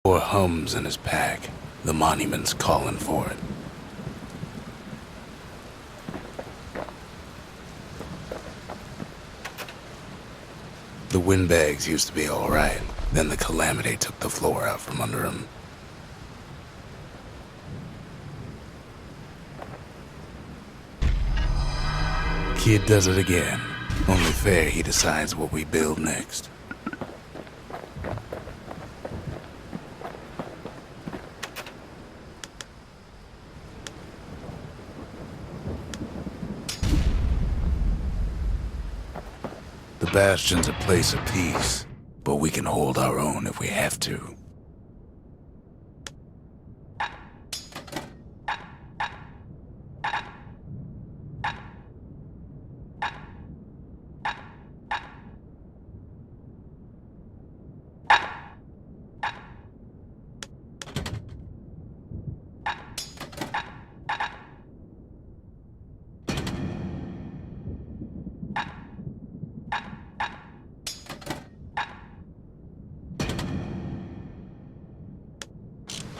Or hums in his pack. The monument's calling for it. The windbags used to be alright. Then the calamity took the floor out from under him. Kid does it again. Only fair he decides what we build next. The Bastion's a place of peace, but we can hold our own if we have to.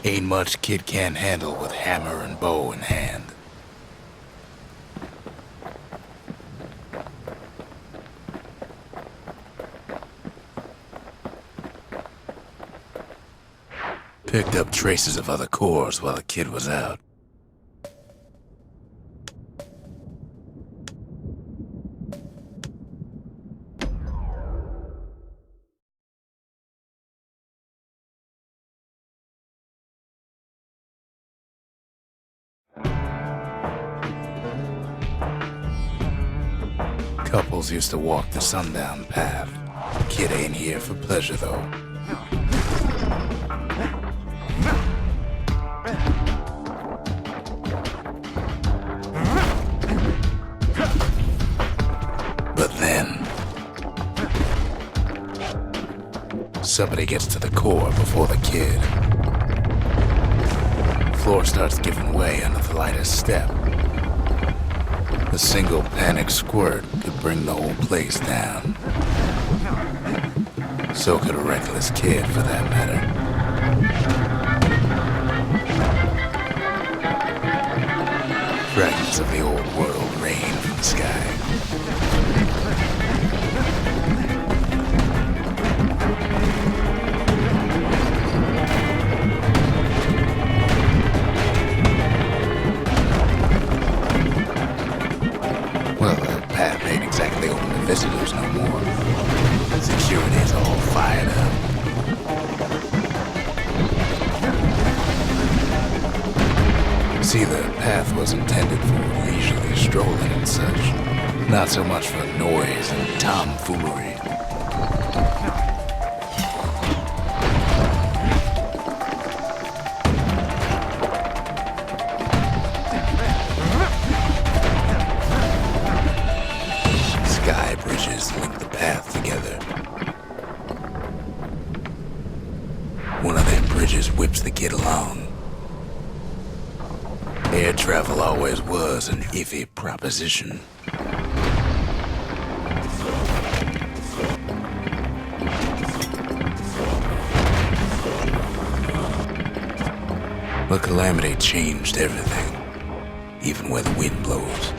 Ain't much kid can't handle with hammer and bow in hand. Picked up traces of other cores while the kid was out. Couples used to walk the sundown path. Kid ain't here for pleasure, though. But then... somebody gets to the core before the kid. Floor starts giving way under the lightest step. A single panic squirt could bring the whole place down. So could a reckless kid, for that matter. Fragments of the old world rain from the sky. Well, the path ain't exactly open to visitors no more. Security's all fired up. See, the path was intended for leisurely strolling and such. Not so much for noise and tomfoolery. Sky bridges link the path together. One of them bridges whips the kid along. Air travel always was an iffy proposition. But calamity changed everything, even where the wind blows.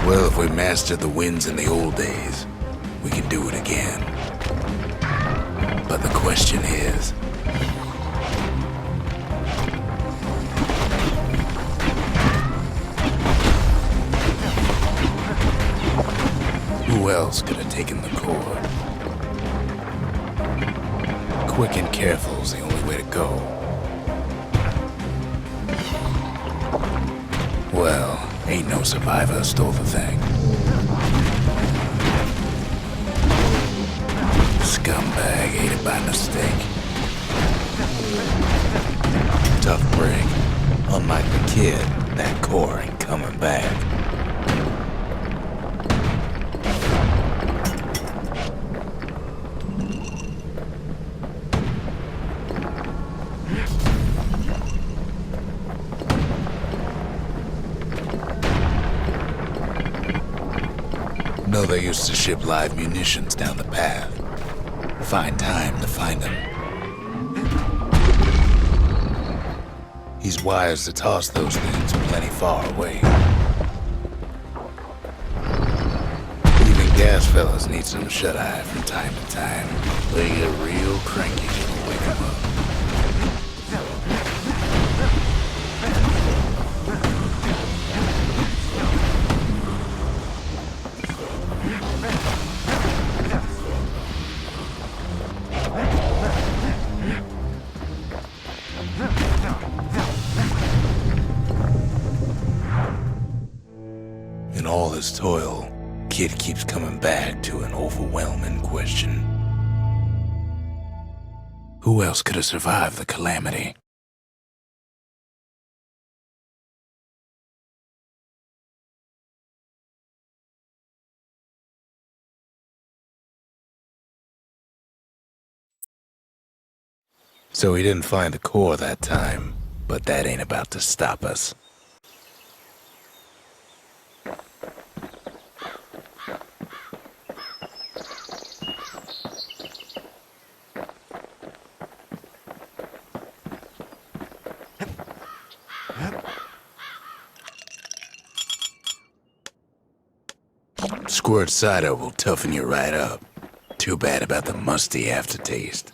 Well, if we mastered the winds in the old days, we can do it again. But the question is, who else could have taken the core? Quick and careful's the only way to go. Well, ain't no survivor stole the thing. Scumbag ate it by mistake. Tough break. Unlike the kid, that core ain't coming back. they used to ship live munitions down the path. Fine time to find them. He's wise to toss those things plenty far away. Even gas fellas need some shut-eye from time to time. They get real cranky to wake them up. In all his toil, Kid keeps coming back to an overwhelming question. Who else could have survived the calamity? So he didn't find the core that time, but that ain't about to stop us. Squirt cider will toughen you right up. Too bad about the musty aftertaste.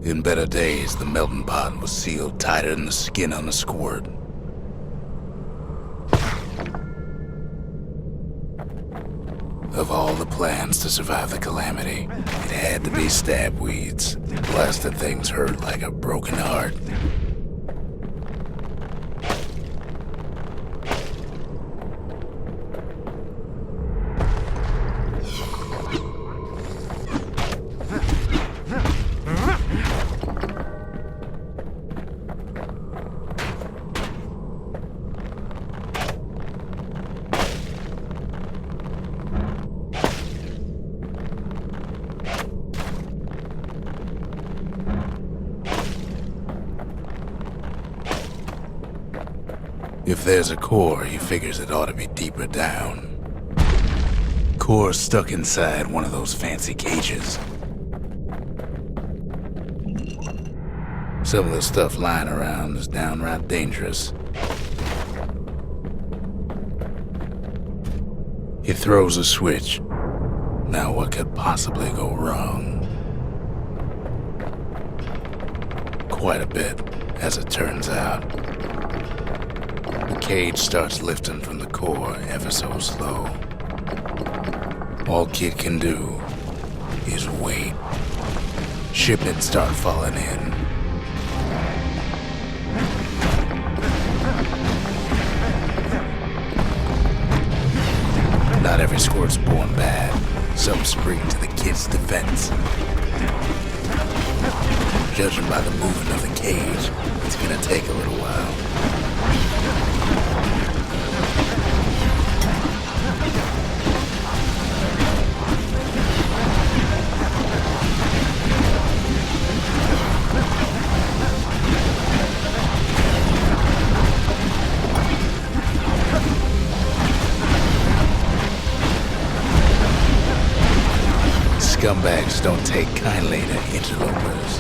In better days, the melting pot was sealed tighter than the skin on a squirt. Of all the plans to survive the calamity, it had to be stab weeds. Blasted things hurt like a broken heart. If there's a core, he figures it ought to be deeper down. Core's stuck inside one of those fancy cages. Some of the stuff lying around is downright dangerous. He throws a switch. Now what could possibly go wrong? Quite a bit, as it turns out. The cage starts lifting from the core ever so slow. All Kid can do is wait. Shipments start falling in. Not every squirt's born bad. Some spring to the Kid's defense. Judging by the movement of the cage, it's gonna take a little while. Scumbags don't take kindly to interlopers.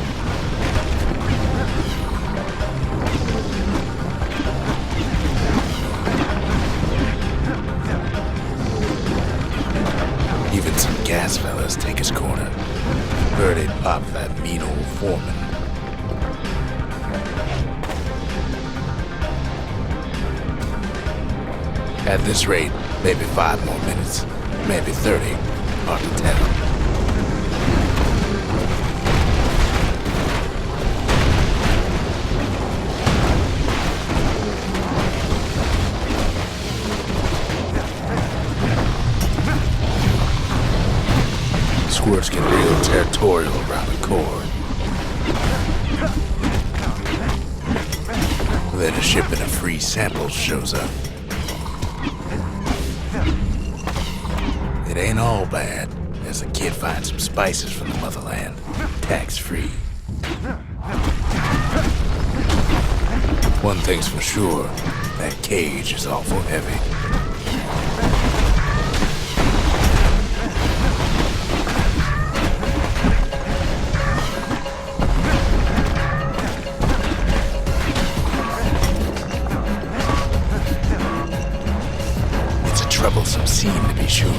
Even some gas fellas take his corner. Heard he'd pop that mean old foreman. At this rate, maybe 5 more minutes, maybe 30, hard to tell. Squirts get real territorial around the core. Then a shipment of free samples shows up. as the kid finds some spices from the motherland, tax-free. One thing's for sure, that cage is awful heavy. It's a troublesome scene to be sure.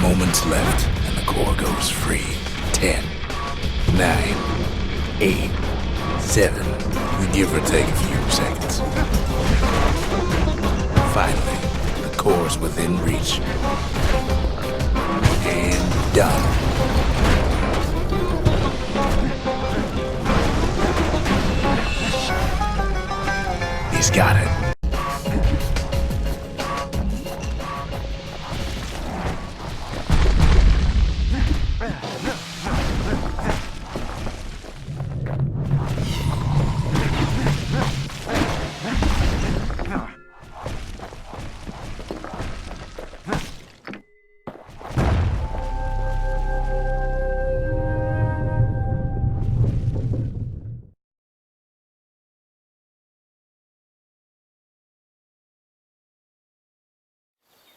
Moments left, and the core goes free. 10, 9, 8, 7. We give or take a few seconds. Finally, the core's within reach. And done. He's got it.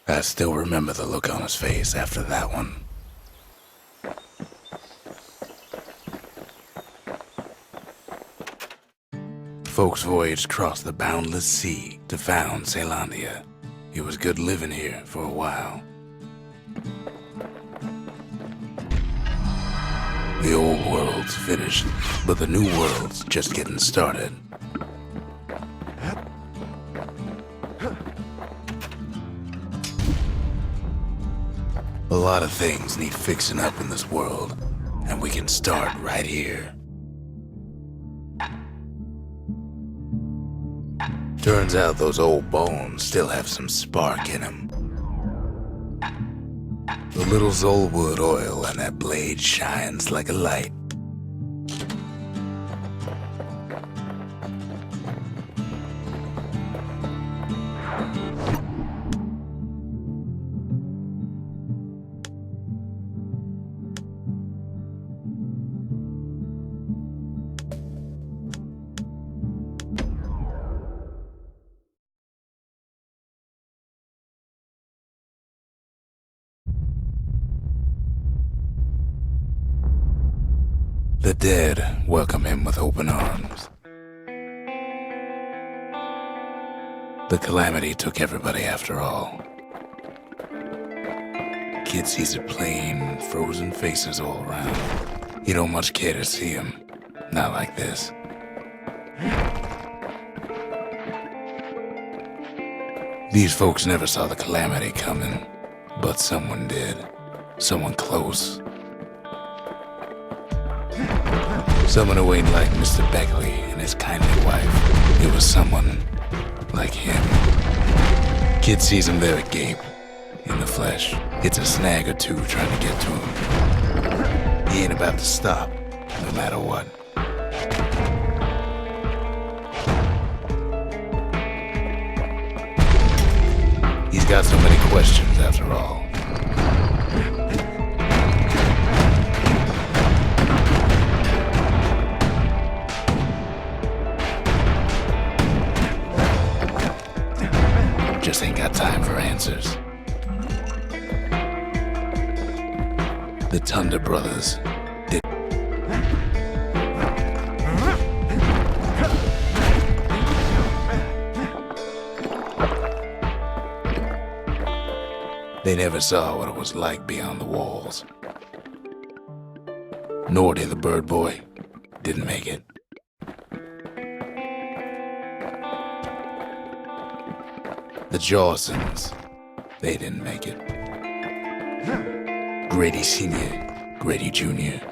I still remember the look on his face after that one. Folks voyaged across the boundless sea to found Celandia. It was good living here for a while. The old world's finished, but the new world's just getting started. A lot of things need fixing up in this world, and we can start right here. Turns out those old bones still have some spark in them. The little Zolwood oil and that blade shines like a light. The dead welcome him with open arms. The calamity took everybody after all. Kid sees their plain, frozen faces all around. He don't much care to see him. Not like this. These folks never saw the calamity coming, but someone did. Someone close. Someone who ain't like Mr. Beckley and his kindly wife. It was someone like him. Kid sees him there agape, in the flesh. It's a snag or two trying to get to him. He ain't about to stop, no matter what. He's got so many questions after all. Just ain't got time for answers. The Thunder Brothers did. They never saw what it was like beyond the walls. Nor did the bird boy. Didn't make it. The Jawsons, they didn't make it. Grady Sr., Grady Jr.,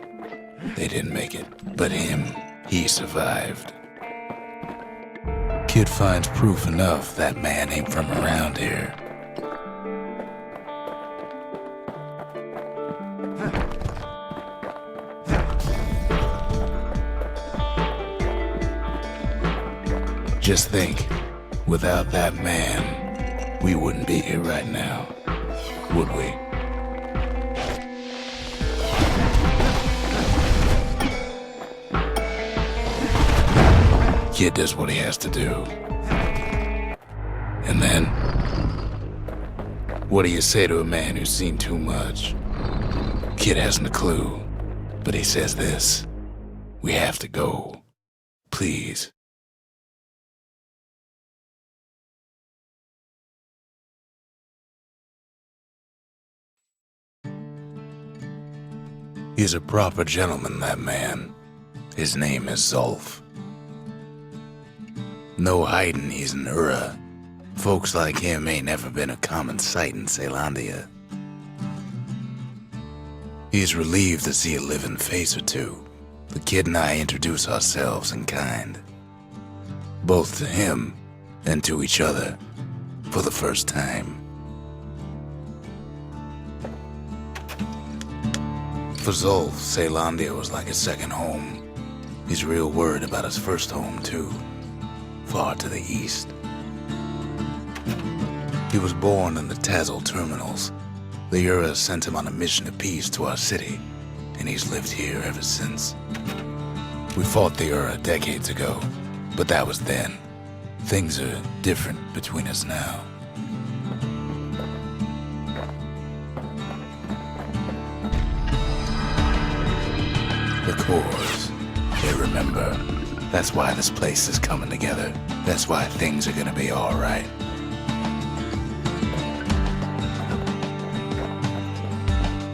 they didn't make it. But him, he survived. Kid finds proof enough that man ain't from around here. Just think, without that man, we wouldn't be here right now, would we? Kid does what he has to do. And then, what do you say to a man who's seen too much? Kid hasn't a clue, but he says this: we have to go. Please. He's a proper gentleman, that man. His name is Zolf. No hiding he's an Ura. Folks like him ain't never been a common sight in Caelondia. He's relieved to see a living face or two. The kid and I introduce ourselves in kind, both to him and to each other, for the first time. For Zolf, Caelondia was like a second home. He's real worried about his first home, too, far to the east. He was born in the Tazal terminals. The Ura sent him on a mission of peace to our city, and he's lived here ever since. We fought the Ura decades ago, but that was then. Things are different between us now. The cores, they remember. That's why this place is coming together. That's why things are gonna be all right.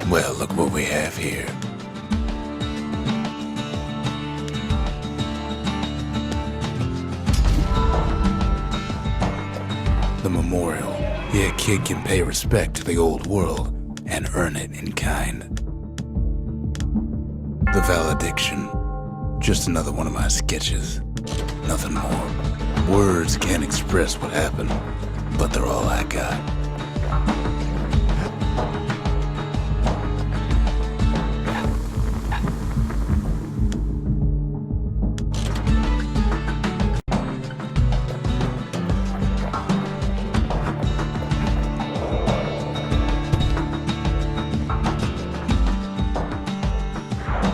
Well, look what we have here. The memorial. Here, a kid can pay respect to the old world and earn it in kind. The valediction. Just another one of my sketches. Nothing more. Words can't express what happened, but they're all I got.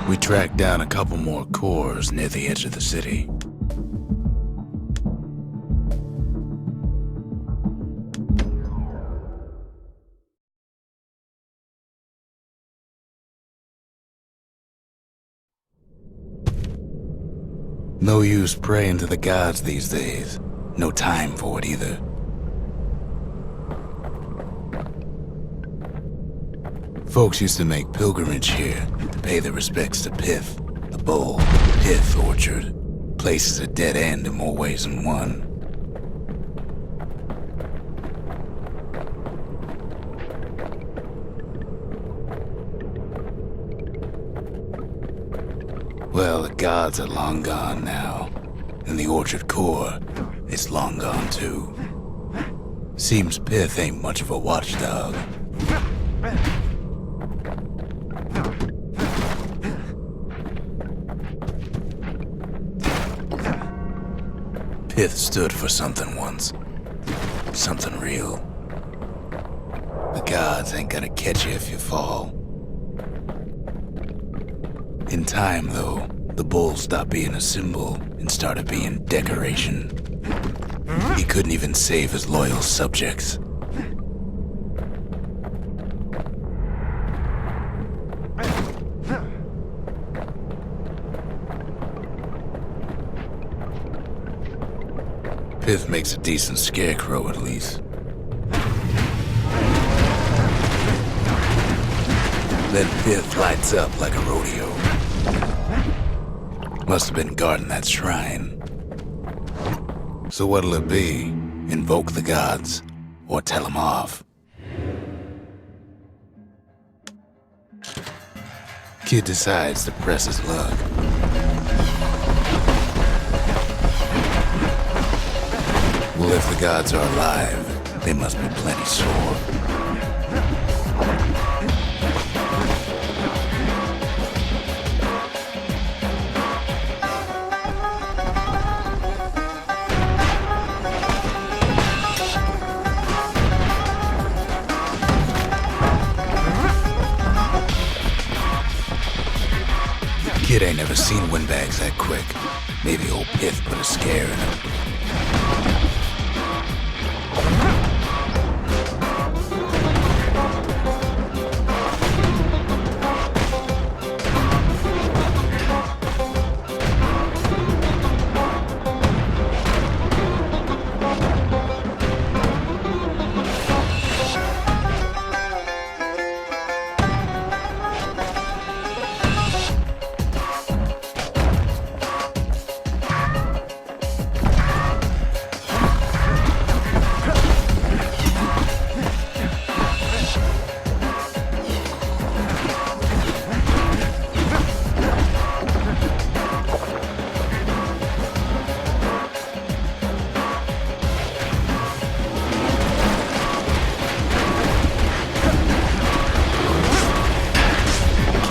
We tracked down a couple more cores near the edge of the city. No use praying to the gods these days. No time for it either. Folks used to make pilgrimage here to pay their respects to Pith, the bull, Pith orchard. Place is a dead end in more ways than one. Well, the gods are long gone now, and the orchard core is long gone too. Seems Pith ain't much of a watchdog. Pith stood for something once. Something real. The gods ain't gonna catch you if you fall. In time, though, the bull stopped being a symbol and started being decoration. He couldn't even save his loyal subjects. Pith makes a decent scarecrow, at least. Then Pith lights up like a rodeo. Must have been guarding that shrine. So what'll it be? Invoke the gods, or tell them off? Kid decides to press his luck. Well, if the gods are alive, they must be plenty sore. have seen windbags that quick. Maybe old Pith put a scare in him.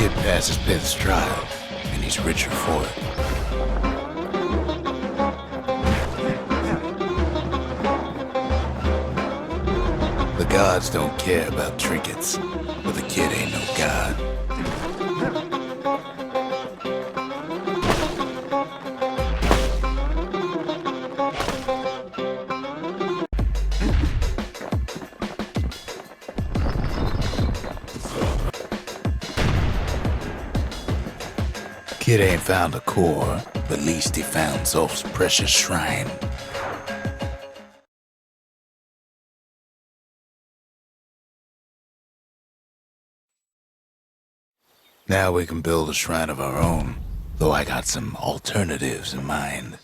Kid passes Pith's trial, and he's richer for it. The gods don't care about trinkets, but the kid ain't no god. Kid ain't found a core, but at least he found Zolf's precious shrine. Now we can build a shrine of our own, though I got some alternatives in mind.